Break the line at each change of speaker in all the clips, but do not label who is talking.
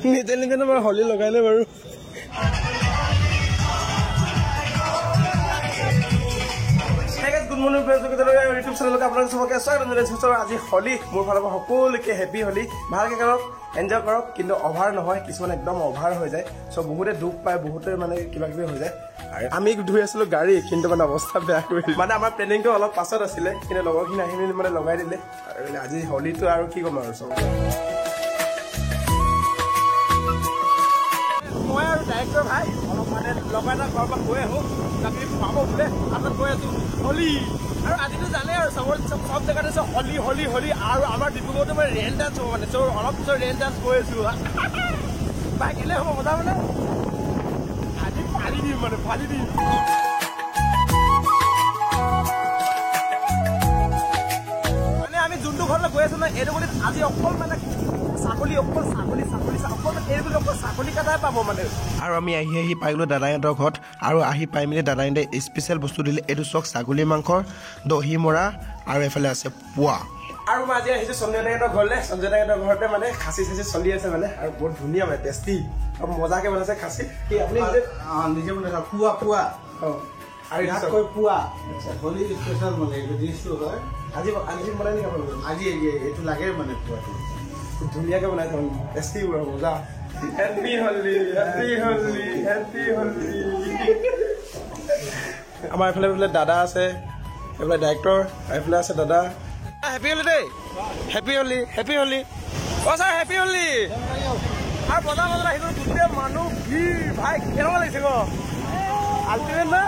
নিজে নিজে মই হলি লগাইলে বাৰু গুড মৰ্নিং ইউটিউব চেনেলকে আপোনালোক চবকে স্বাগতম জনাইছো আজি হলি মোৰ ফালৰ পৰা সকলোকে হেপী হলি ভালকে কৰক এনজয় কৰক কিন্তু অভাৰ নহয় কিছুমান একদম অভাৰ হৈ যায় চ' বহুতে দুখ পায় বহুতে মানে কিবা কিবি হৈ যায় আৰু আমি ধুই আছিলো গাড়ী কিন্তু মানে অৱস্থা বেয়া কৰি মানে আমাৰ প্লেনিংটো অলপ পাছত আছিলে কিন্তু লগৰখিনি আহি মেলি মানে লগাই দিলে আৰু আজি হলিটো আৰু কি ক'ম আৰু চব মই আৰু ডাইৰেক্টৰ ভাই অলপ মানে লগাই এটা ঘৰৰ পৰা গৈ আহোঁ তাকে পাব বোলে তাত গৈ আছো হলি আৰু আজিতো জানে আৰু চব জেগাতে আছে হলি হলি হলি আৰু আমাৰ ডিব্ৰুগড়তো মানে ৰেইন ডান্স হ'ব মানে চ' অলপ পিছত ৰেইন ডান্স গৈ আছো বাই কেলে হ'ব মজা মানে আজি ফালি দিম মানে ফালি দিম মানে আমি যোনটো ঘৰলৈ গৈ আছো নহয় এইটো বুলি আজি অকল মানে ছাগলী অকল ছাগলী ছাগলী অকল এইবোৰ অকল ছাগলী কাটাই পাব মানে আৰু আমি আহি পাই গ'লো দাদাহঁতৰ ঘৰত আৰু আহি পাই মেলি দাদাহঁতে স্পেচিয়েল বস্তু দিলে এইটো চক ছাগলী মাংসৰ দহি মৰা আৰু এফালে আছে পোৱা আৰু মই আজি আহিছো সঞ্জয় দাহঁতৰ ঘৰলৈ সঞ্জয় দাহঁতৰ ঘৰতে মানে খাচী চাচি চলি আছে মানে আৰু বহুত ধুনীয়া মানে টেষ্টি আৰু মজাকে বনাইছে খাচী কি আপুনি নিজে বনাইছে পোৱা পোৱা আৰু ইয়াত কৈ পোৱা হলি স্পেচিয়েল মানে এইটো ডিছটো হয় আজি বনাই নেকি আপোনালোকে আজি এইটো লাগে মানে পোৱাটো ধুনীয়াকে বনাইছে মানে টেষ্টি মজা হেপী হলি হেপী হলি হেপী হলি আমাৰ এইফালে বোলে দাদা আছে এইফালে ডাইৰেক্টৰ এইফালে আছে দাদা হেপী হলি দেই হেপী হলি হেপী হলি অ ছাৰ হেপী হলি আৰু বজাৰ বজাৰ আহি গ'ল গোটেই মানুহ ভিৰ ভাই কেনেকুৱা লাগিছে গ আল্টিমেট না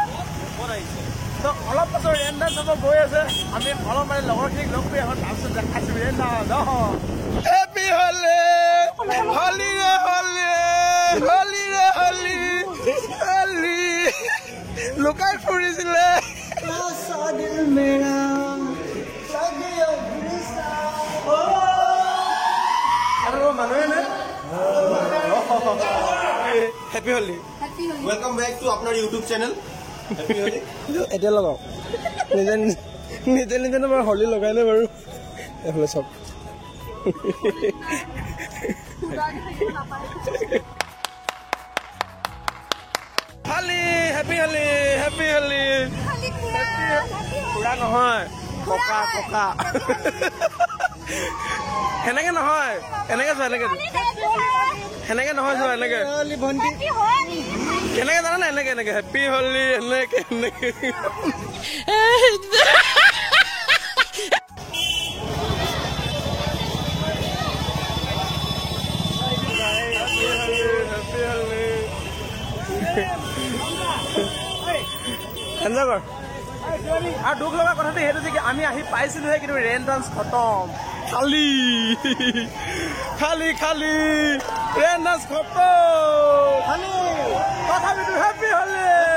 অলপ পাছত ৰেইন ডান্স হ'ব গৈ আছে আমি অলপ মানে লগৰখিনিক লগ কৰি এখন তাৰপিছত দেখাইছোঁ ৰেইন ডান্স হেপী হলি হলি ৰে হলি হলি ৰে হলি হলি লুকাই ফুৰিছিলে মানুহে নে happy Holi welcome back to আপোনাৰ ইউটিউব চেনেল এতিয়া লগাওক নিজে নিজে নিজে মই হলি লগাইলে বাৰু এইফালে চব হলি হেপী হলি হেপী হলি পুৰা নহয় ককা ককা সেনেকে নহয় এনেকে চোৱা এনেকে সেনেকে নহয় চোৱা এনেকে কেনেকে জানা না এনেকে এনেকে হেপী হলি এনেকে এনেকে এনজয় কৰ আৰু দুখ লগা কথাটো সেইটো যে আমি আহি পাইছিলোহে কিন্তু ৰেইন ডান্স খতম খালি খালি খালি ৰেইন ডান্স খতম খালি তথাপিতো হেপী হলি